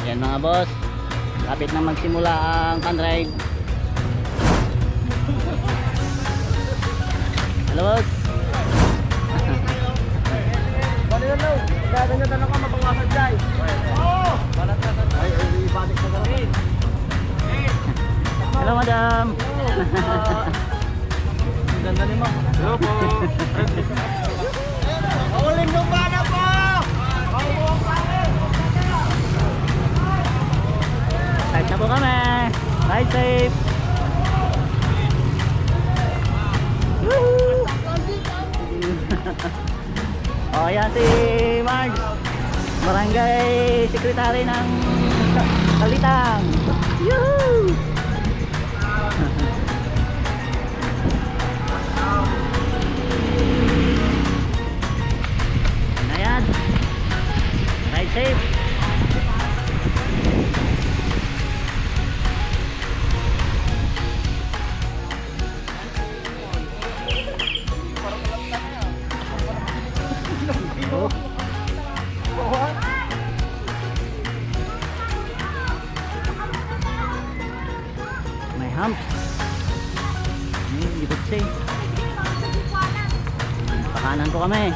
Yan mga boss, kapit na magsimula ang pan-ride. Hello boss. Bali na daw. Dada niya tanong ka mabawasan dyan. Oo! Balat na tanong. Ay, ibatik na gano'n. Hello madam. Ang ganda ni ma'am. Hello po. Pauling ng bana po! Start na po kami. Ride safe. Woohoo! Oh, yan si Marge, barangay secretary ng Kalitang. Yuhuu! Ayan, ride safe. May hump. Likod siya. Pakanan ko kami.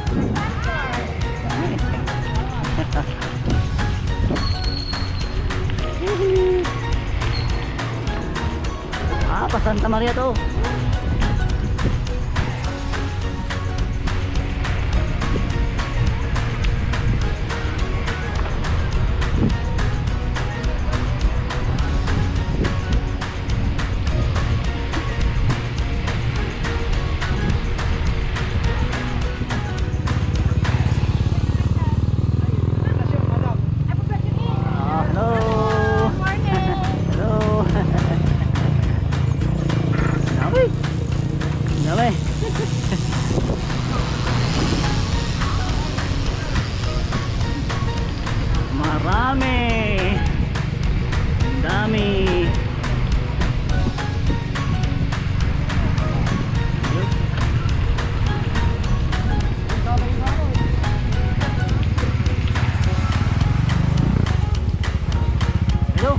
Pa Santa Maria to. Marami. Ang dami. Hello.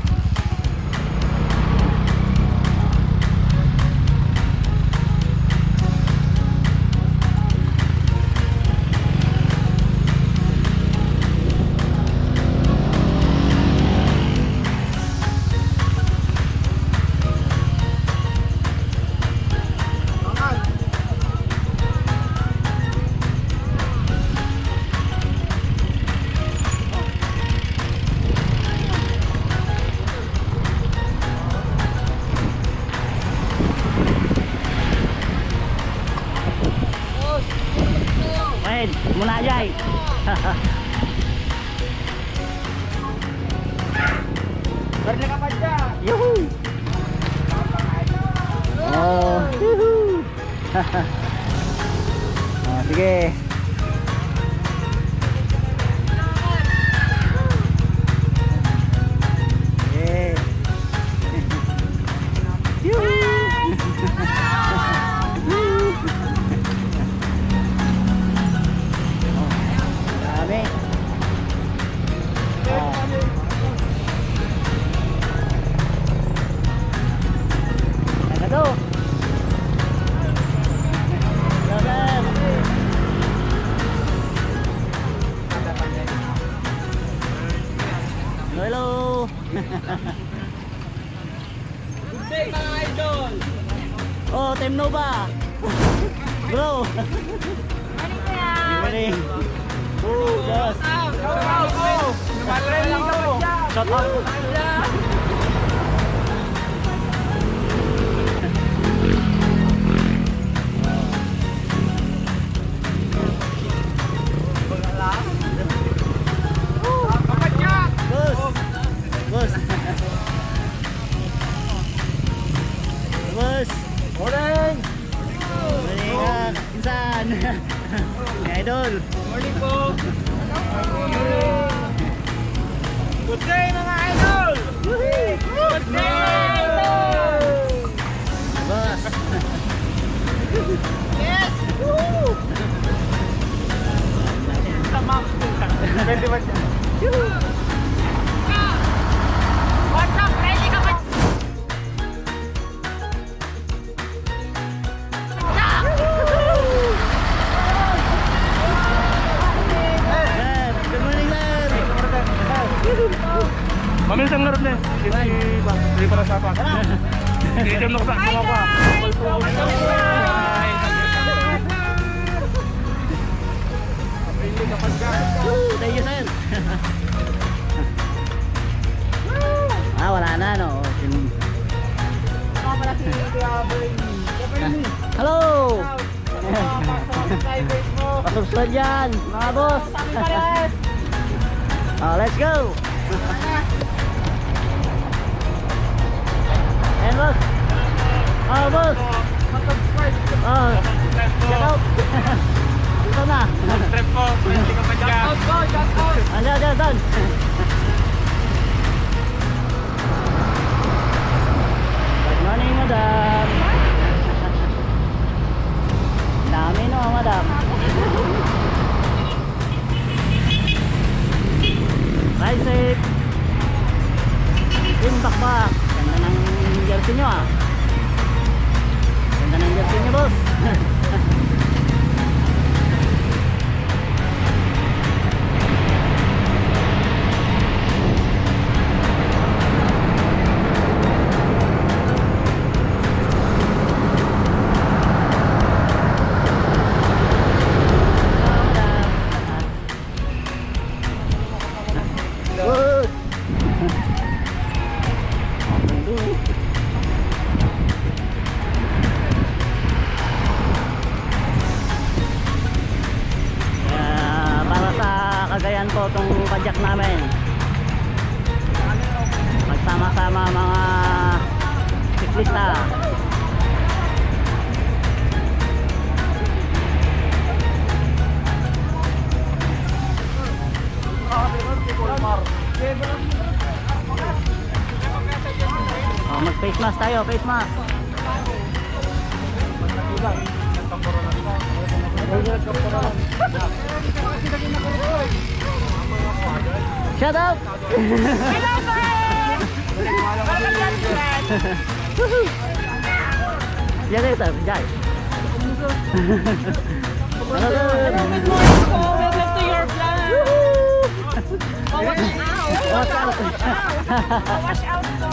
Muna aja. Balik ka pa dyan. Yuhuu. Oh, yuhuu. Oh, sige. Yeah. Yuhuu. Hello. Good day mga idol. Oh, Team Nova. Bro. Morning. Oh, boss. Shout out po. Shout out. Boss. Boss. Morning. Morning ka, insan. Idol. Morning po. Good day mga idol. Good day. Boss. Yes. Woo. Tamam. Pwede ba siya? Mamil sang ngarap na eh. Hindi para sa pa. Dito mo sa mga pa. Thank you, sir. Wala na, no? Hello! Pasubscribe dyan, mga boss. Let's go! And boss! Boss! Check out! Dito na! Trip po. Hindi ka pa dyan. Dyan! Good morning, madam! Dami no, madam! Ride safe! Yung bakbak! Ganda ng jersey nyo ah! Ganda ng jersey nyo, boss! Good! Para sa Cagayan po itong padyak namin. Magsama-sama mga siklista. Mag face mask tayo, face mask. Shout out! Hello, sir! Yan ito, Jai. Hello, sir. Good morning po. Welcome to your vlog. Watch out. Watch out po.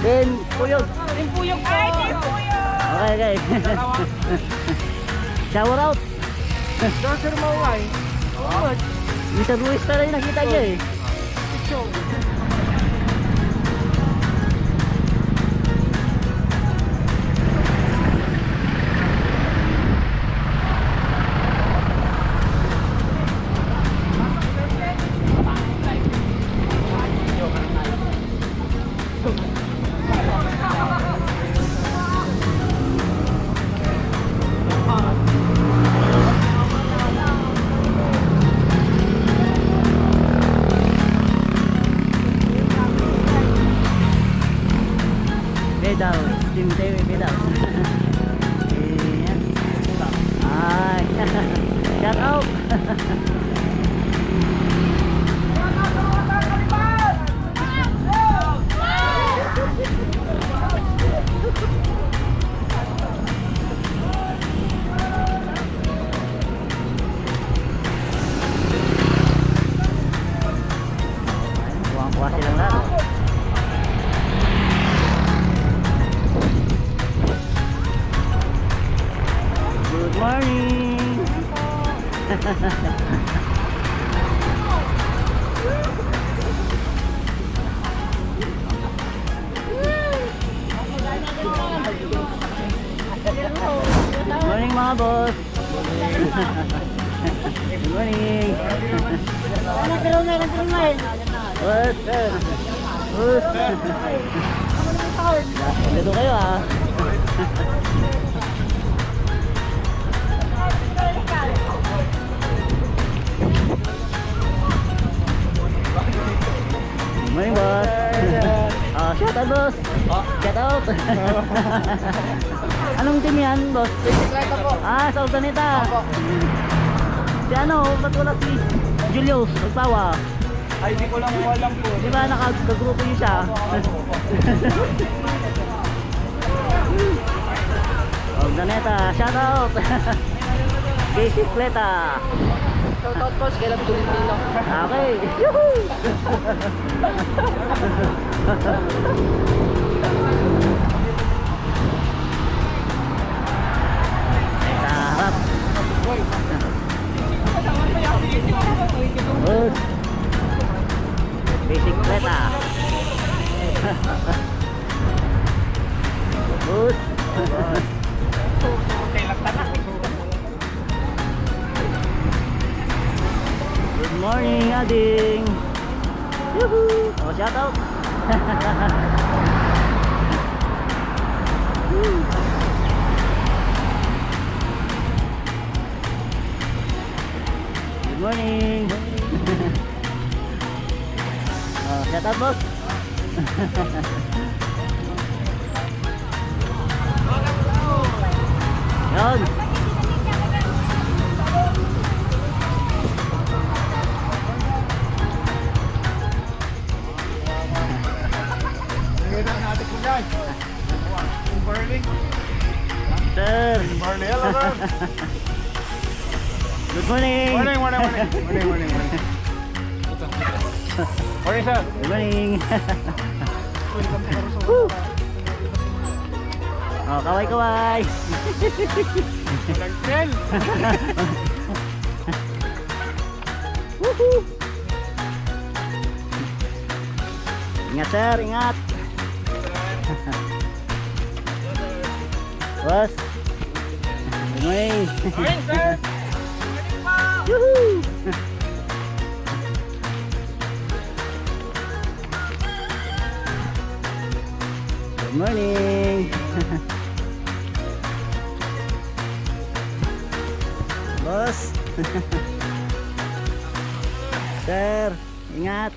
Then, puyog. Team Puyog po. Ay, Team Puyog. Okay. Shower out. Sir Mawai. Mr. Luis pala yung nakita niya eh. Pedal, Team TV pedal. Ayan. Ay, shout out. Kuwang-kuwa silang laro. Good morning. Good morning mga boss. Good morning. What? What? Dito kayo ah. Morning boss. Shout out boss. Shout out. Anong team yan boss? Bisikleta po. Sa Urdaneta. Si ano, ba't wala si Julius Magpawa? Ay, di ko lang alam po. Di ba nakagrupo niyo siya? Urdaneta, shout out. Bisikleta. Shoutout po, kailan Tolentino. Okay. Yuhuu! Sa harap. Bus. Bisikleta. Bus. Good morning, Ading. Yuhuu! Oh, shout out. Good morning. Oh, shout out, boss. Yun. Ngayon natin po guys. Burning. Sir. Burning. Hello sir. Good morning. Morning. Morning sir. Good morning. Woo. Oh, kaway. Nag-trail. Woohoo. Ingat sir, ingat. Bos. Good morning. Morning sir. Yuhuu. Good morning. Bos. Sir, ingat.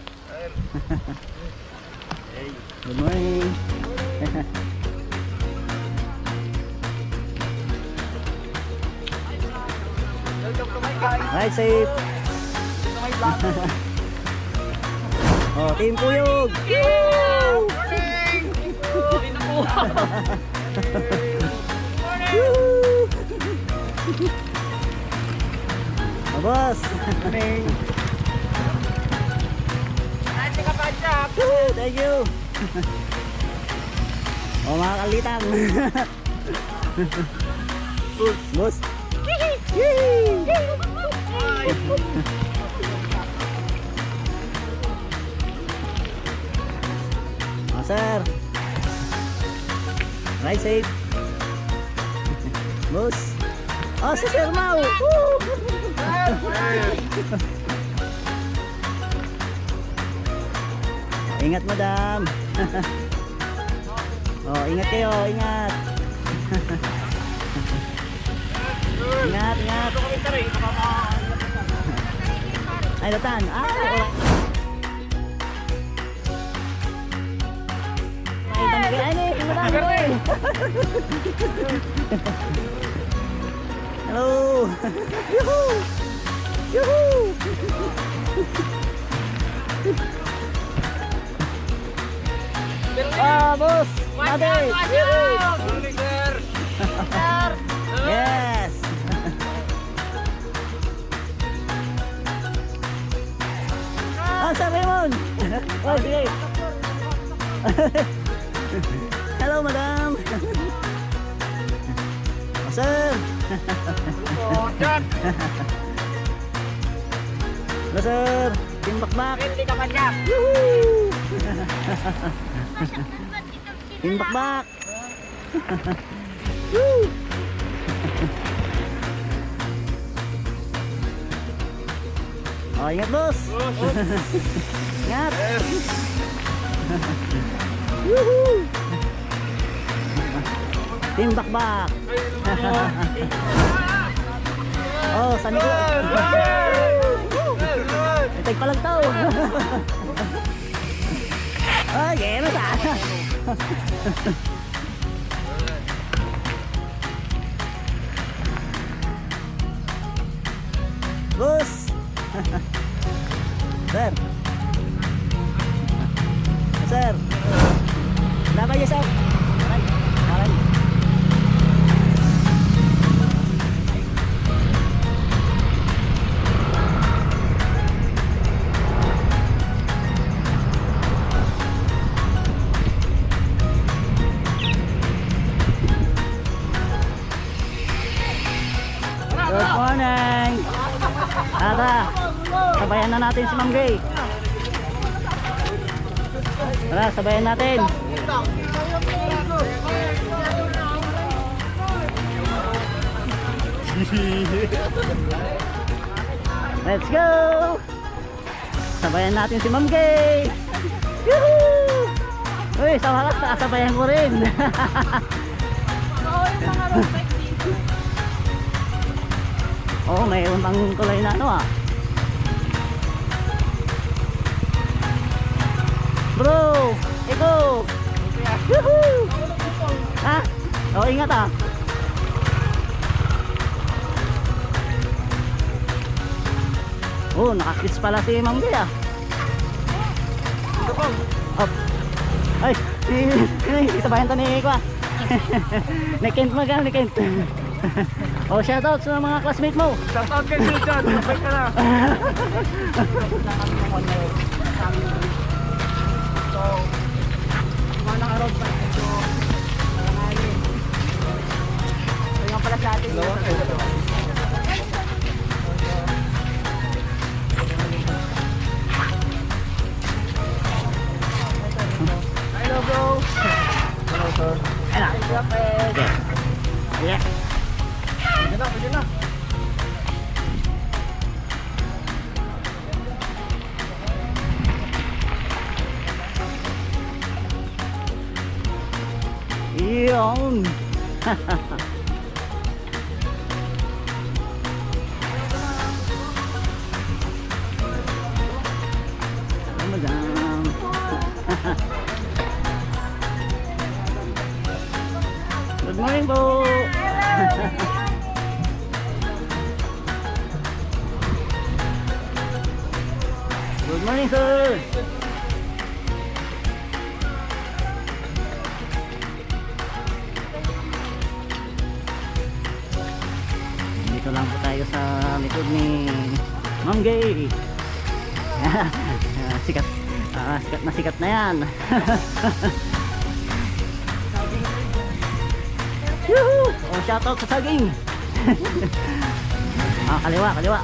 Good morning. Ride safe. Oh, Team Kuyog. Oh, boss. Morning. Woo, thank you. Oh, mga kalitang. Boss. Oh, sir. Ride safe. Boss. Oh, si Sir Mau. Ingat, madam. Oh, ingat kayo, ingat. Ingat. Ay, datan. Ay, hello. Yuhuu. Ah, boss. Mate. Yes. Ah, Sir Raymond. Oh, sige. Hello, madam. Oh, sir. Hello, sir. Team Bakbak. Yuhuu. Team Bakbak. Woo. Oh, ingat, boss. Ingat. Woohoo. Team Bakbak. Oh, saan ko? Itag palang tao. Oh, gano'n sana. Boss. Sir. Sir. Kenapa ya, Sir? Malan. Sabayan na natin si Ma'am Gay. Tara, sabayan natin. Let's go! Sabayan natin si Ma'am Gay. Yuhuu! Uy, sa wakas nakasabayan ko rin. Oo, yung mga road bike dito. Oo, mayroon pang kulay na ano ah. Bro, ikaw. Yuhuu! Ha? Oo, ingat ah. Oh, nakakits pala si Ma'am Gay ah. Up. Ay, isabayan to ni Kwa. Ni Kent magal, ni Kent. Oh, shoutout sa mga classmate mo. Shout out kay Sir John. Sabay ka na. Hello bro. Hello sir. Ayun na. Yeah. Pwede na, pwede na. Yun. Madam. Good morning po. Good morning sir. Dito lang po tayo sa likod ni Ma'am Gay. Sikat. Sikat na yan. Yuhu! Oh, shoutout sa saging. Kaliwa, kaliwa.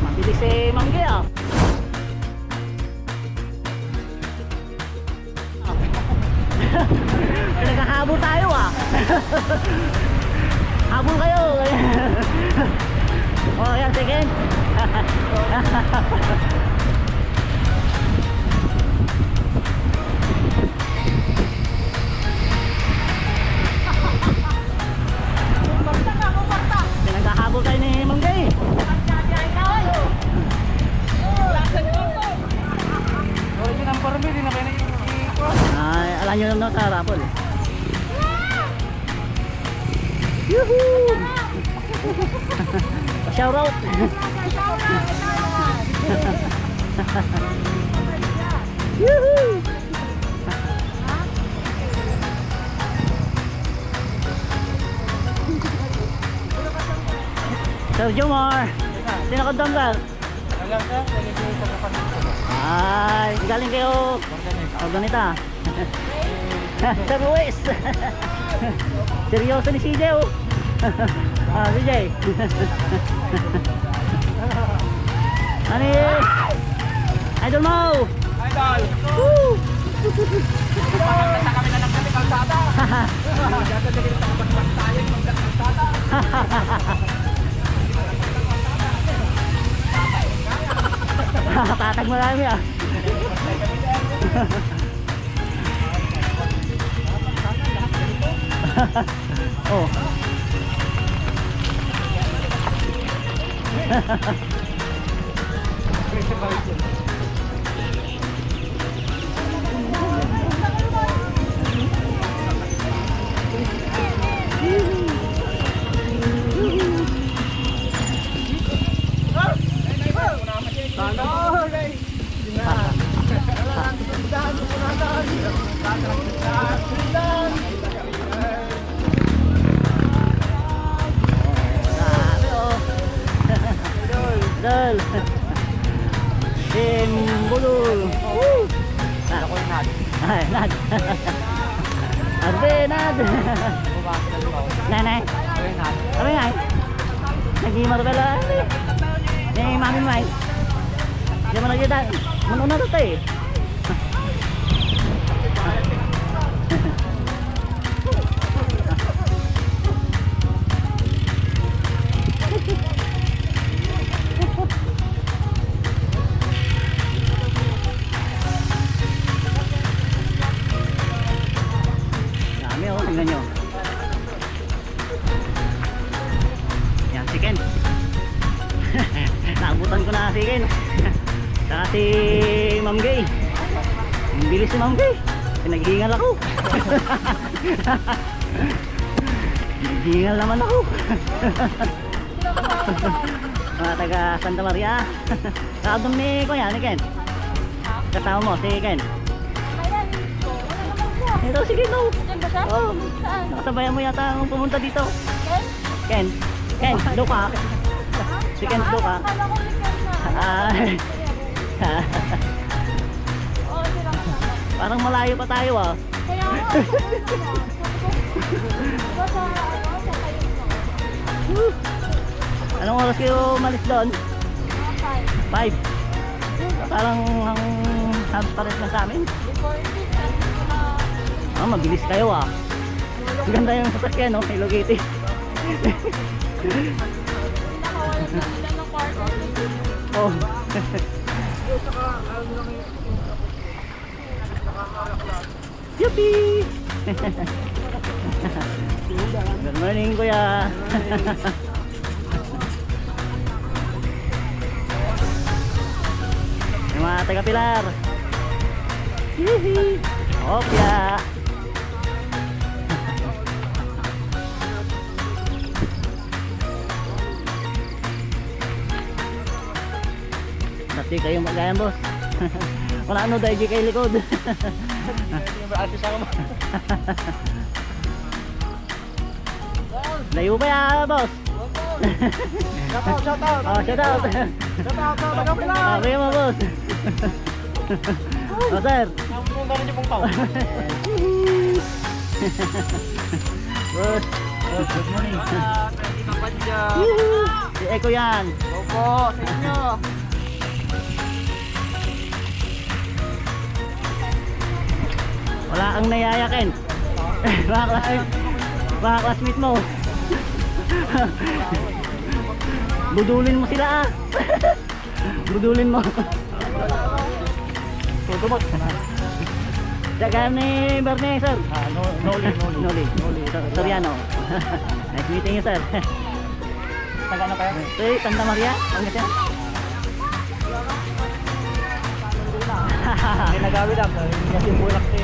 Mabilis si Ma'am Gay ah. Naghahabol tayo ah. Habol kayo. Oh, yan, second. Pinaghahabol tayo ni Ma'am Gay. Origin ang parmi, di na kayo nag-iiko. Ay, alam nyo naman sa rapol. Yuhuu! Shout out! Yuhuu! Sir Jomar! Sino ka damdal? Alam ka, nag-iiko sa kapatid ko. Ay, galing kayo. Organita. Sir Luis. Seryoso ni CJ oh. CJ. Ano eh? Idol mo. Idol! Woo! Sa kami na lang kami kalsada. Dadadali sa kapatid tayo ng kalsada. Tatag marami ah. Oh. Dami oh. Dal. Tim Bulul. Woo! Ako yung nag. Ay, Nad. Arbe, Nad. Nanay. Ako yung nag. Ano nga? Nag-i-marbela. Ni Mami Mai. Di mo nagyadan. Manuna to tayo. Dami oh, tingnan nyo. Yan si Ken. Naabutan ko na si Ken. Saka si Ma'am Gay. Ang bilis si Ma'am Gay. Pinaghingal ako. Naghingal naman ako. Mga taga Santa Maria. Kakadom ni Kuya, ni Ken. Kasama mo, si Ken. Ito, sige, no. Diyan ba siya? Oh, Saan? nakatabayan mo yata ang pumunta dito. Ken? Ken, Ken, do ka. Si Ken, do ka. Akala ko ni Ken na. Ah, Oo, sila kasama. parang malayo pa tayo ah. Kaya nga, diba sa ano, sa kayo mo? Anong oras kayo umalis doon? Mga 5. 5. Parang ang halos pares na sa amin. Before 6, ko na Ah, mabilis kayo ah. Ganda yung sasakyan no, Hello Kitty. nakawala na sila ng kwarto. Oh. Yuppie! Good morning, kuya. Yung mga taga-Pilar. Hihi! Opya! Dati kayong magayan, boss. Wala ano dahil di kayo likod. Layo pa yan, boss. Shout out. Oh, shout out. Shout out sa taga-Pilar. Okay mo, boss. Oh, sir. Ang meron niyo pong tao. Boss. Good morning. Pwede ka pa dyan. Yuhu! Si Eko yan. Opo, sa inyo. Wala kang nayayakin. Mga classmate mo. Budulin mo sila ah. Budulin mo. Tutumot. Jagaan ni Bernie, sir. Noli. Soriano. Nice meeting you, sir. Taga na kayo? Hey, Santa Maria. Ang ganda. Hindi nagawin lang. Kasi bulak si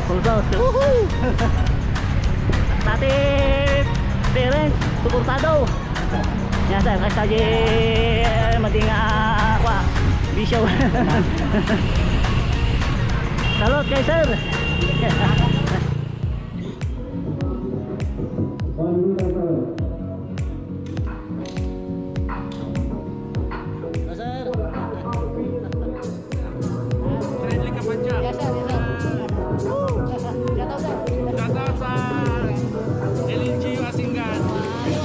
Pulsos. Woohoo! Dati parents, suportado. Yan, sir. Kasi tayo mading bisyo. Salot kay sir. Sir. Friendly ka pa dyan. Yes, sir. Shoutout sa LNGU Asingan. Hey,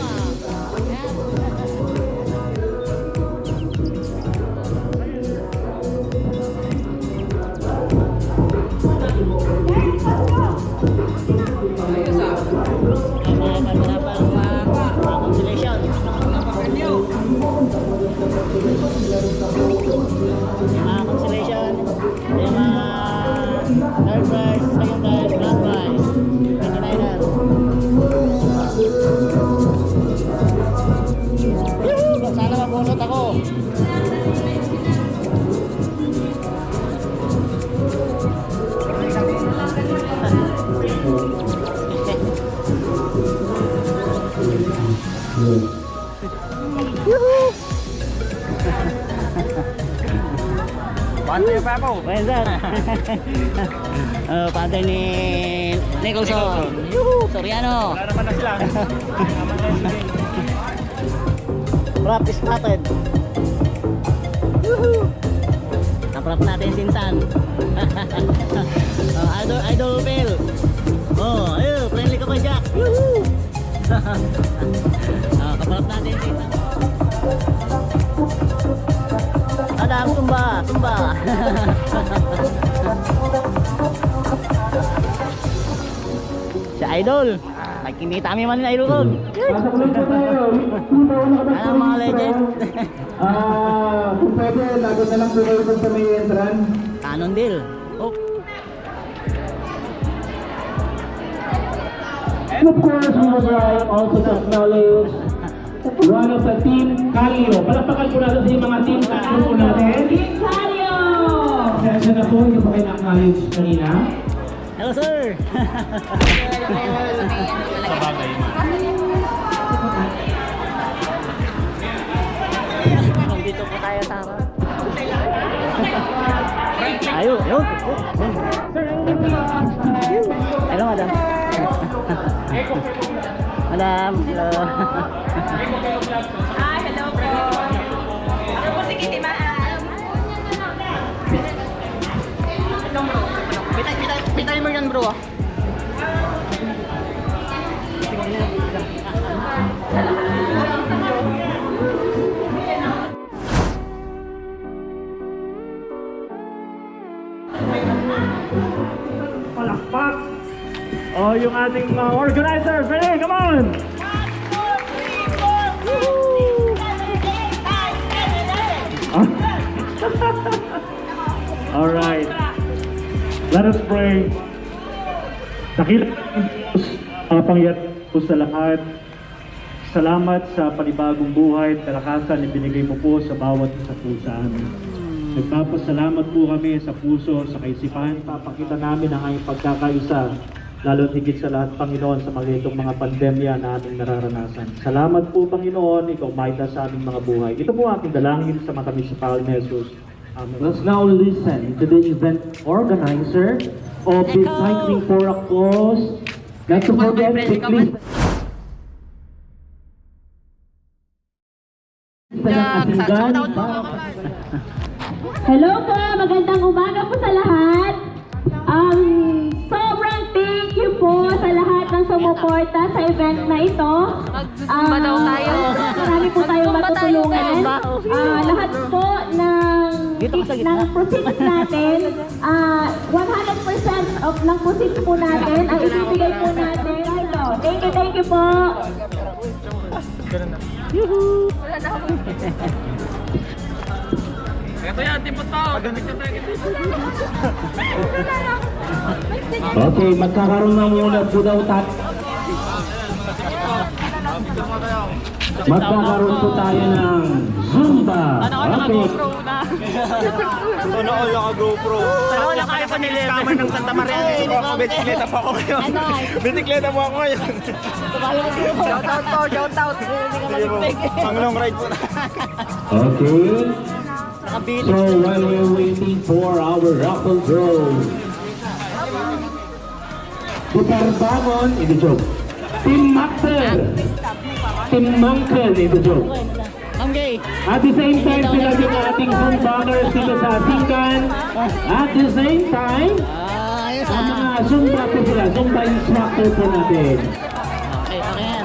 Bantay pa ako. Ayan sir. Pantay ni Nicholson. Yuhu! Soriano. Wala naman na sila. Practice natin. Yuhu! Naprap natin sinsan. Idol Phil. Oh, ayun, friendly ka pa Jack. Yuhu! Kaprap natin sinsan. Adam, tumba, tumba. Si Idol. Nagkinita kami man ni Idol ko. Ano mga legend? Kung pwede, lagod na lang po kayo sa may entrance. Canon deal. Oh. And of course, we would like also to acknowledge one of the team Calio. Palakpakan po natin sa mga team Calio po natin. Team Calio! Session na po, hindi pa kayo na-acknowledge kanina. Hello sir. Dito po tayo sa harap. Ayun, ayun. Hello madam. Madam, hello. Hello bro. Ano po si Kitty Ma'am? Pitay mo yan bro. Palakpak! Oh, yung ating mga organizer, Fede, come on! Alright. Let us pray. Dakilang Diyos, pangyat po sa lahat. Salamat sa panibagong buhay at kalakasan na binigay mo po sa bawat isa po sa amin. Nagpapasalamat po kami sa puso, sa kaisipan. Papakita namin ang aming pagkakaisa, lalo higit sa lahat, Panginoon, sa mga itong mga pandemya na aming nararanasan. Salamat po, Panginoon, ikaw maita sa aming mga buhay. Ito po aking dalangin sa matamis sa Paul Jesus. Amen. Let's now listen to the event organizer of the Cycling for a Cause. Not to forget, please. Hello po, magandang umaga po sa lahat. Sobrang thank you po sa lahat ng sumuporta sa event na ito. Magzumba daw tayo. Marami po tayong matutulungan. Lahat po ng proceeds natin, 100% of ng proceeds po natin, ang ibibigay po natin. Ito. Thank you po. Ito yan, timpot pa. Ganit ka tayo. Okay, magkakaroon na muna po daw tayo. Magkakaroon po tayo ng Zumba. Okay. Ano all naka-GoPro? Pero wala kaya pa nila. Scammer ng Santa Maria. Bisikleta po ako ngayon. Bisikleta po ako ngayon. Shout out po, shout out. Sige po, pang long ride po na. Okay. Nakabilis. So while we're waiting for our raffle draw, Bangon in the joke. Team Maxer. Team Mankel in the joke. Okay. At the same time, sila din ang ating Zumbangers dito sa Singkan. At the same time, Ayos ang mga Zumba po sila, Zumba instructor po natin. Okay, okay yan.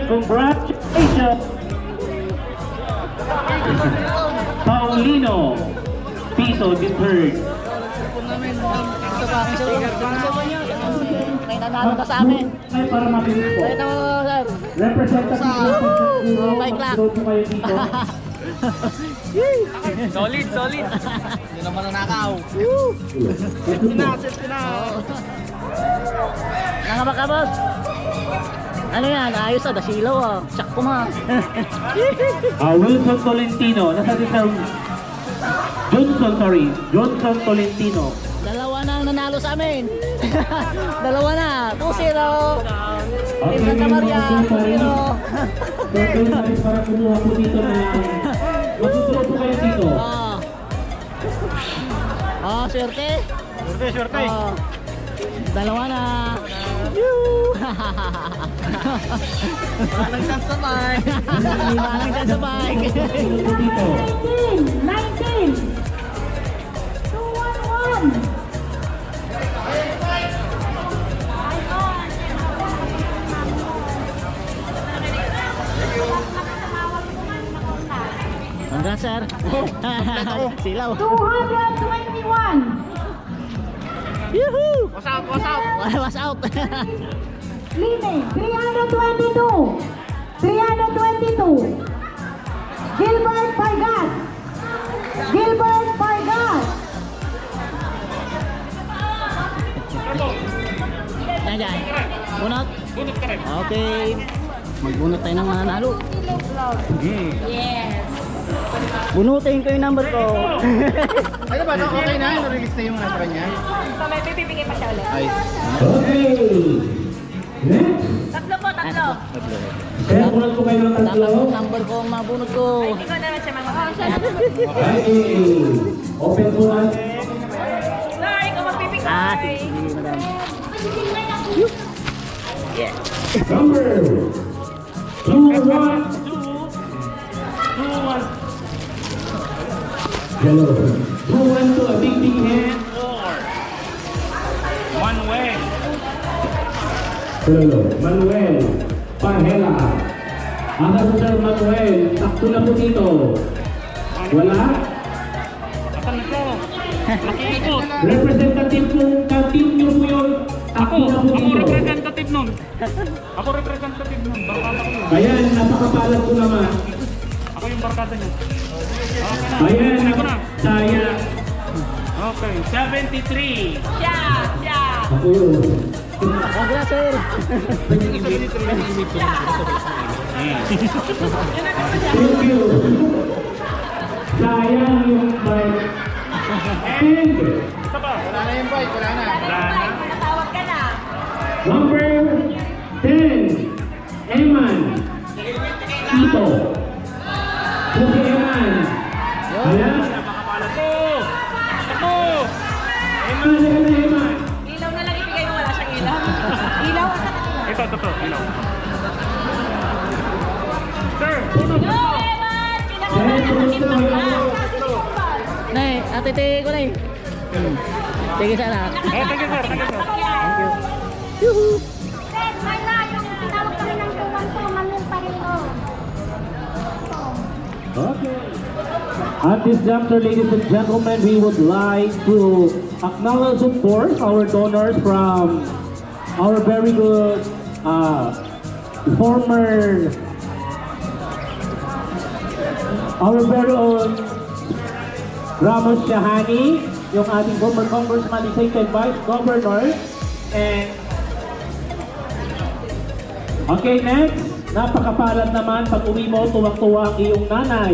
Congratulations! Paulino Piso the third. Ito pa aking sir. May nanalo na sa amin. Ay, para mabilis po. Ito sir. Representative Bike lang. Road po kayo dito. Solid, solid. Hindi naman nanakaw. Nangamakabag. Ano yan? Ayos ah, dasilaw ah. Tsak ko ma. Wilson Tolentino. Nasa din sa Johnson Tolentino. Dalawa na ang nanalo sa amin. Dalawa na. 2-0. Team Santa Maria. 2-0. Pero para kumuha po dito na magsusunod po kayo dito. Swerte. Swerte. Dalawa na. Walang chance sa bike. Walang chance sa bike. Sunod po dito. 19. 211. Congrats sir. Silaw. 221. Yuhu! What's up, what's up? Was out. Lime, 322. 322. Gilbert Pargas. Gilbert Pargas. Nandiyan. Bunot. Okay. Magbunot tayo ng mananalo. Yes. Bunutin ko yung number ko. Ano ba, okay na? Na-release na yung nasa kanya? So, may pipipigay pa siya ulit. Ay. Okay. Next. Tatlo po, tatlo. Sunod po kayo ng Dapat tatlo. yung number ko ang mabunot ko. Hindi ko naman siya mamamahal. Okay. Open po ang Sorry, kung magpipigay. Sige madam. Yeah. number 2-1. Hello. 2-1 to a big hand. Manuel. Hello. Manuel Pahela. Ang Sir Manuel, takto na po dito. Wala? Asan na ko? Nakikot. Representative po, ka-team niyo po yun. Takto na po dito. representative nun. Ako representative nun. Barkada ko yun. Ayan, napakapalat ko naman. Ako yung barkada niya. Ayan, Ako na. saya. Okay, 73. Siya, siya. Ako yun. Congrats sir. Thank you. Sayang yung bike. And Wala na yung bike, wala na. Natawag ka na. number 10, Eman Tito. Pusi Eman. Ayan. Napakapalat ko. Ako. Eman, Eman. Ilaw na lang ibigay mo, wala siyang ilaw. Ilaw at saka ilaw. Ito, ilaw. Sir, puno. Go, Evan! Pinakamalaki pa. Nay, atete ko na eh. Sige sana. Thank you, sir. Thank you, sir. May layong tinawag kami ng tuwang to, manong pa rin to. Okay. At this juncture, ladies and gentlemen, we would like to acknowledge, of course, our donors from our very good our very own Ramos Shahani, yung ating former congressman, executive vice governor, and okay, next, napakapalat naman pag uwi mo, tuwang-tuwa ang iyong nanay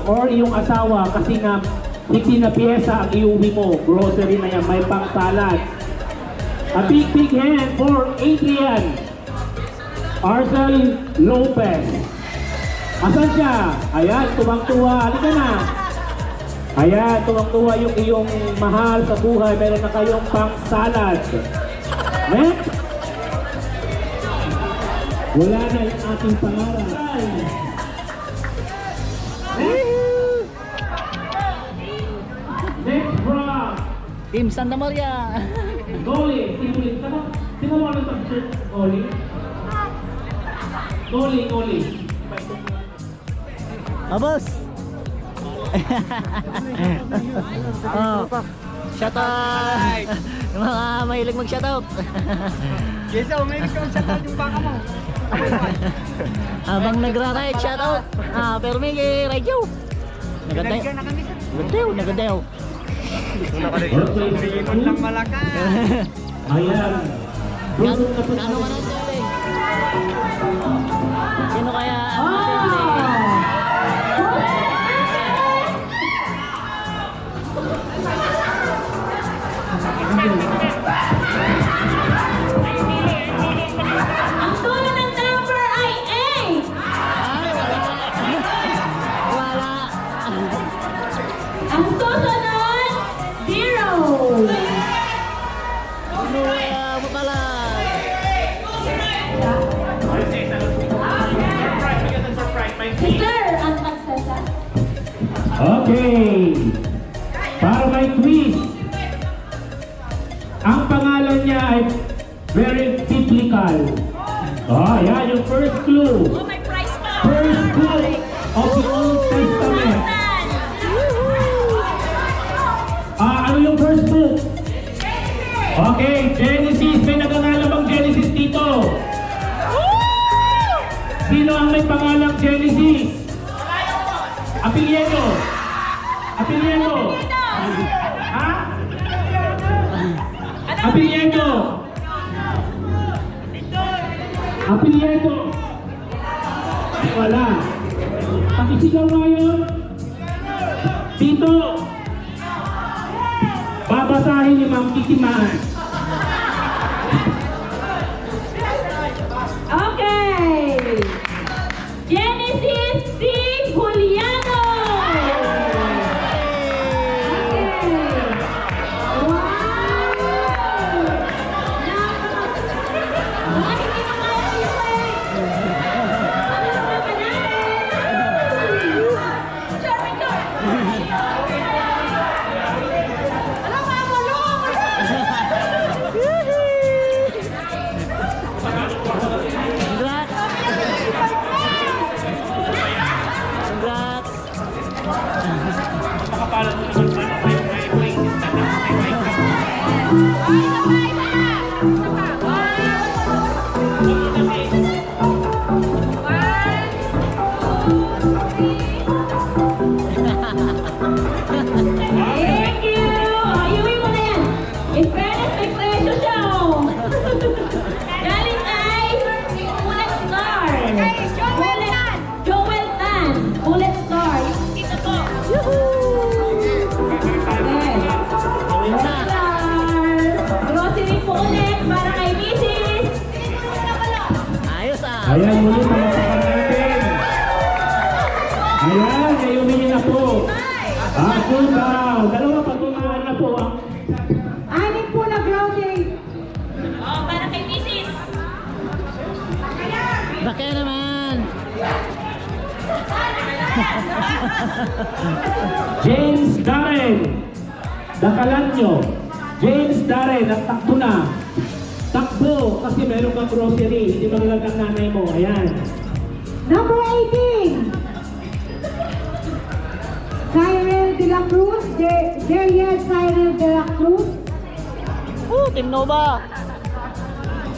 or iyong asawa kasi nga hindi na piyesa ang iuwi mo. Grocery na yan, may pang salad. A big hand for Adrian Arcel Lopez. Asan siya? Ayan, tuwang-tuwa. Halika na. Ayan, tuwang-tuwa yung iyong mahal sa buhay. Meron na kayong pang salad. Next. Wala na yung ating pangalan. Next from Team Santa Maria. Goli. Sino mo lang pag-search? Goli? Goli. boss. Oh, shoutout. Yung mga mahilig mag-shoutout. Yes, may shoutout yung baka mo. Habang nagra-ride, shoutout. Pero may ride yun. Naganda yun. Na kami sa. Naganda yun. Pingon lang malakas. Ayan. Kano ka natin? Sino kaya ang Ang tulo ng number ay 8. wala. Ang susunod, 0. Mo pala. Sir, ang magsasal. Okay. Para may quiz. Ang pangalan niya ay very biblical. Yan yung first clue. Oh, may prize pa. First book of the Old Testament. Ano yung first book? Okay, Genesis. May nagangalabang Genesis dito. Sino ang may pangalang Genesis? Apelyido. Apelyido. Ha? Apelyido. Apelyido. Wala. Pakisigaw ngayon. Dito. Babasahin ni Ma'am Kitiman. Okay. Genesis D. Juliano. Okay. Wow. Congrats. Congrats. Thank you! Ayuin mo na yan. In fairness, may presyo siya, oh. Galing ay Bullet Star. Joel Tan. Bullet Star. Ito po. Okay. Bullet Star. Grocery po ulit para kay Mrs. Ayos ah. Ayan, muli pamasakan natin. Ayan, ayumin na po. Cool down. Dalawa pagkukuhan na po ang Anin po na grocery. Oh, para kay Mrs. Baka naman. James Darren. Dakalan nyo. James Darren, nagtakbo na. Takbo kasi meron kang grocery. Hindi magalag ang nanay mo. Ayan. Number 18. Cyril de la Cruz. Darian Cyril de la Cruz. Team Nova.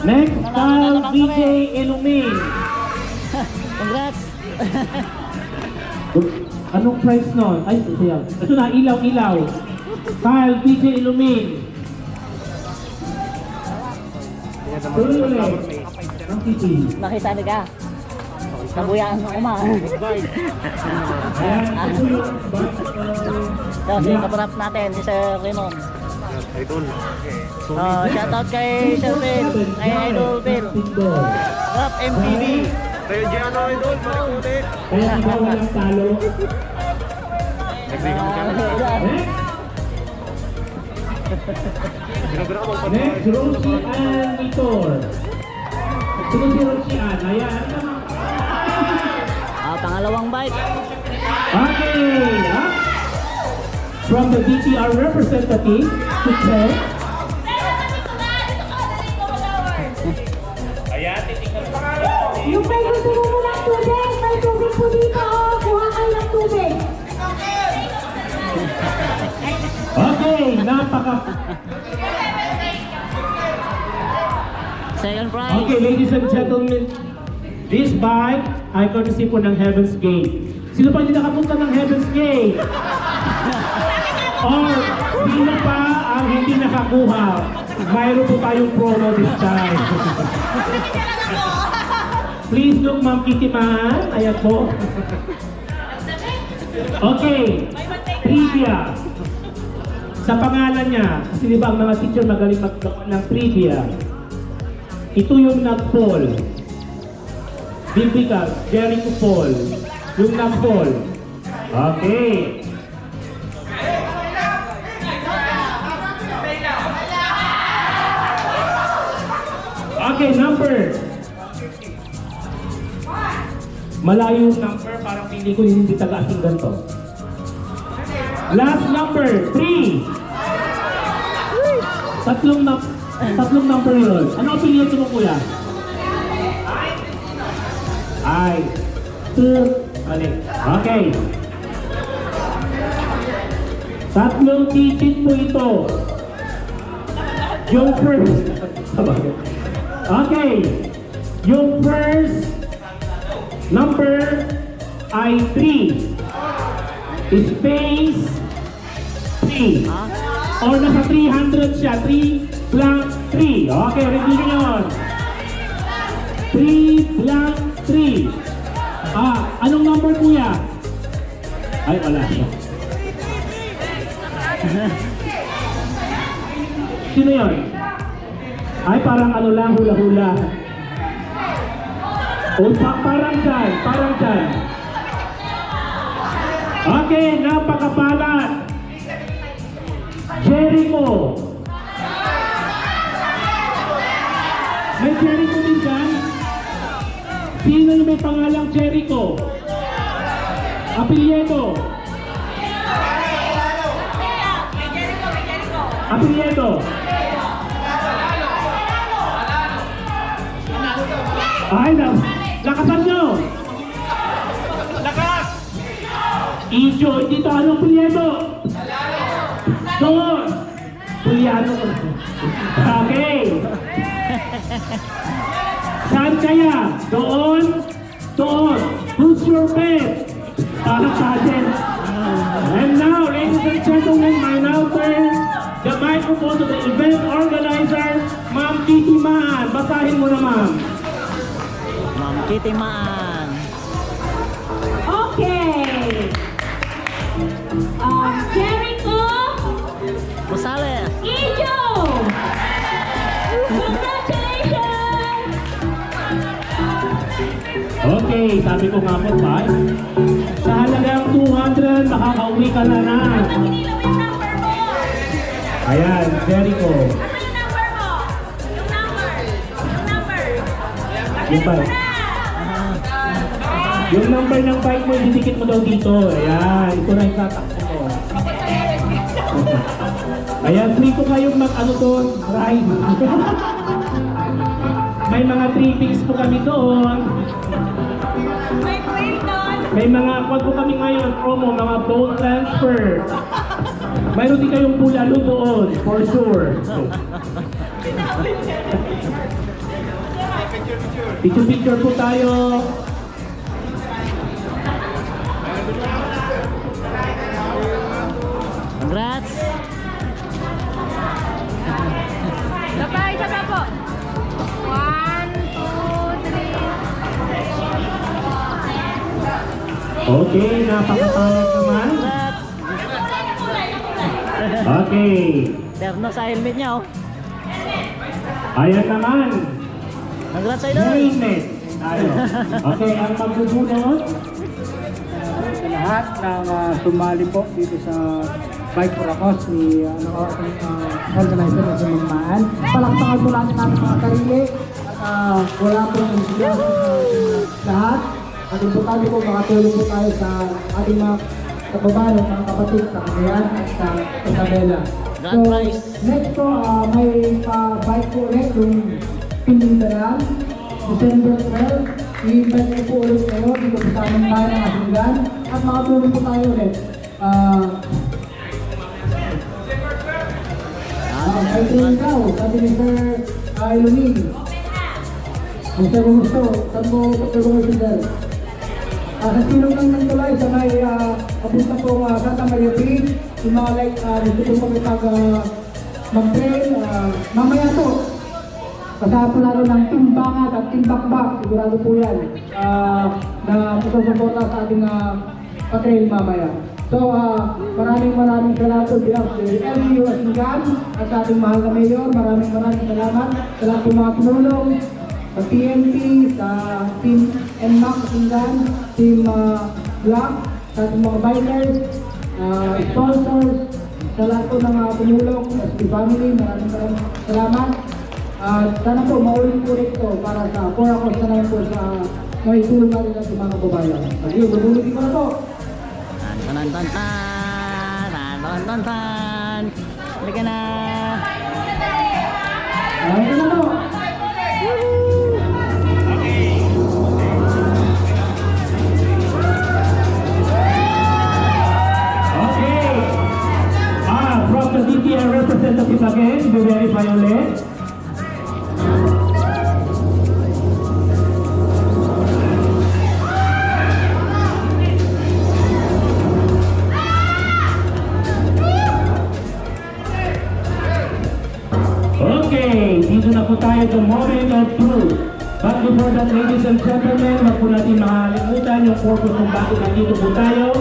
Next, Kyle DJ Ilumin. Congrats. Anong price nun? Ay, siya. Ito na, ilaw-ilaw. Kyle DJ Ilumin. Tuloy ulit. Ang titi. Nakisali ka. Nabuyaan mo kuma. Ayan, ito yung So, si kaparap natin, si Sir Raymond. Shoutout kay Sir Phil, kay Idol Phil, Rap MPB. Kaya ikaw walang talo. Next, Rosie Ann Vitor. Sino si Rosie Ann? Ayan. Pangalawang bike. Okay. From the DTR representative to check. Yung may gusto mo muna student, may tubig po dito. Kuha kayo ng Second prize. Okay, ladies and gentlemen, this bike ay courtesy po ng Heaven's Gate. Sino pa hindi nakapunta ng Heaven's Gate? Or sino pa ang hindi nakakuha? Mayroon po tayong promo this time. Please look, Ma'am Kitty Man. Ayan po. Okay, trivia. Sa pangalan niya, kasi di ba ang mga teacher magaling magkaroon ng trivia. Ito yung nag-fall. Biblical, Jericho fall. Yung nag-fall. Okay. Okay, number. Malayo yung number, parang pili ko hindi taga-asing ganito. Last number, 3. Tatlong number yun. Ano ang pilihan mo, kuya? Ay. 2. Balik. Okay. Tatlong digit po ito. Yung first. Okay. Yung first number ay 3. Space 3. Or nasa 300 siya. 3 blank 3. Okay, ready nyo yun. 3 blank 3. Anong number kuya? Ay, wala siya. Sino yun? Ay, parang ano lang, hula-hula. O, parang dyan. Okay, napakapalat. Jericho. May Jericho din dyan? Sino yung may pangalang Jericho? Apelyedo. Apelyedo. Ay, lakasan nyo. Lakas! Ijo, hindi to anong Apelyedo. Doon. Puliano. Okay. Saan kaya? Doon. Who's your bet? Para sa atin. And now, ladies and gentlemen, I now turn the microphone to the event organizer, Ma'am Kitty Man. Basahin mo na, Ma'am. Ma'am Kitty Man. Okay. Jericho Rosales. Ijo. Congratulations. Okay, sabi ko nga po, Pai. Sa halagang 200, makakauwi ka na na. Hinila mo yung number mo. Ayan, Jericho. Ano yung number mo? Yung number. Yung bike. Yung number ng bike mo, didikit mo daw dito. Ayan, ito na yung tatakbo mo. Ayan, free ko kayong mag-ano doon, ride. May mga trippings po kami doon. May trail doon. May mga kwad po kami ngayon, promo, mga boat transfer. Mayroon din kayong bulalo doon, for sure. Picture po tayo. Congrats. Isa pa po. 1, 2, 3. Okay, napakapangit naman. Congrats. Okay. Terno sa helmet niya, oh. Ayan naman. Congrats sa idol. Helmet. Tayo. Okay, ang magbubunot. Sa lahat ng sumali po dito sa Bike for a Cause ni organizer na sa Magmaan. Palakpakan po natin natin mga karili at wala po ng sila sa lahat. At importante po makatulong po tayo sa ating mga kababayan, mga kapatid sa Cagayan at sa Isabela. Grand prize. Next po, may bike po ulit yung Pindaran, December 12. I-invite ko po ulit kayo dito sa aming bayan ng Asigan at makatulong po tayo ulit. May train daw, sabi ni Sir Ilonin. Kung sir gusto, saan mo tutulungan si Sir? Sa silong ng tulay sa may papunta po Santa Maria Bridge, yung mga like gusto po makipag mag-train, mamaya po. Kasama po lalo ng Team Bangat at Team Bakbak, sigurado po yan na susuporta sa ating patrail mamaya. So, maraming salamat po bilang si LGU Asingan at sa ating mahal na mayor. Maraming salamat sa lahat po mga tumulong sa PNP, sa Team NMAC Asingan, Team Black, sa ating mga bikers, sponsors, sa lahat po ng tumulong, SB family. Maraming salamat. Sana po maulit-ulit ito para sa 4 hours na lang po sa may tulong natin sa mga kababayan. Sige, mabulitin ko na po. Tan tan tan tan tan tan tan. Halika na. Ito na po. Okay. From the DTI representative again, be very violent. Okay, dito na po tayo sa moment of truth. But before that, ladies and gentlemen, wag po natin makalimutan yung purpose kung bakit nandito po tayo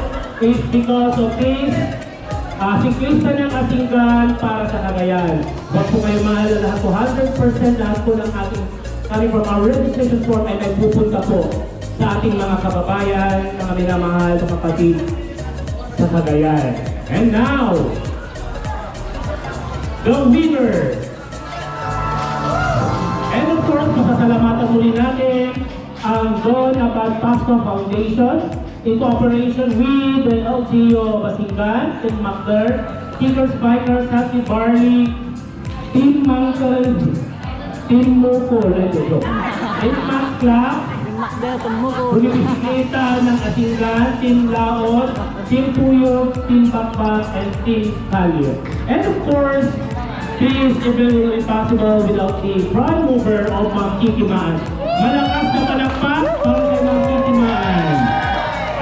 is because of this siklista ng Asingan para sa Cagayan. Wag po kayo maalala lahat po, 100% lahat po ng ating coming from our registration form ay nagpupunta po sa ating mga kababayan, mga minamahal, mga kapatid sa Cagayan. And now, the winner! And of course, masasalamatan muli natin ang Don Abad Pasco Foundation in cooperation with the LGU Basingan, Team Macler, Kickers Bikers, Happy Barley, Team Mangkal, Team Mukul, Team Macla, Makda tumuko. Bisikleta ng Asingan, Team Laot, Team Puyog, Team Bakbak, and Team Kalyo. And of course, this is really impossible without the prime mover of Ma'am Kiki Maan. Malakas na palakpak para kay Ma'am Kiki Maan.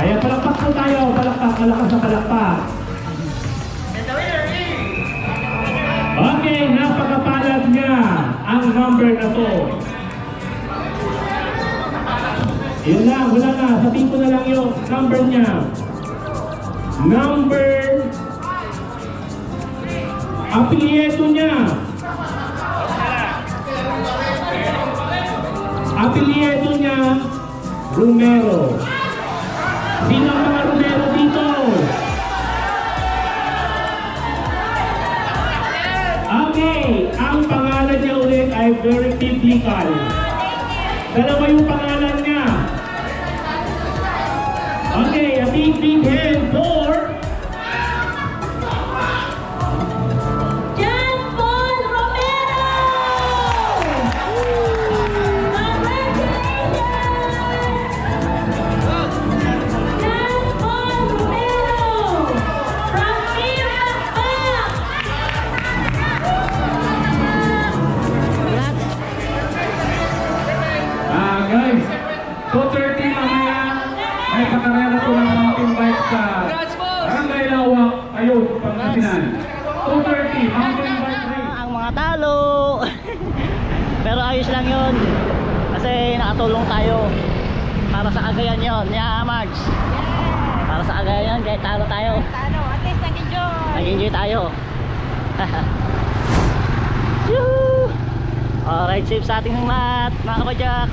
Ayan, palakpak po tayo. Palakpak, malakas na palakpak. Okay, napakapalad niya ang number na to. Yun lang, wala na. Sabihin ko na lang yung number niya. Number... Apelyido niya. Apelyido niya, Romero. Sino ang mga Romero dito? Okay, ang pangalan niya ulit ay very biblical. Dalawa yung pangalan niya. Okay, a big hand for John Paul Romero! Congratulations! John Paul Romero from Team Bakbak! guys, 2:30 mamaya may pakarela po ng mountain bike sa Barangay Lawak, Ayun, Pangasinan. 2:30 mountain bike race. Ang mga talo. Pero ayos lang yun. Kasi nakatulong tayo. Para sa Cagayan yun. Yeah, Marge. Para sa Cagayan yun, kahit talo tayo. Ano, at least nag-enjoy. Nag-enjoy tayo. Yuhuu! Alright, safe sa ating lahat, mga kabadyak.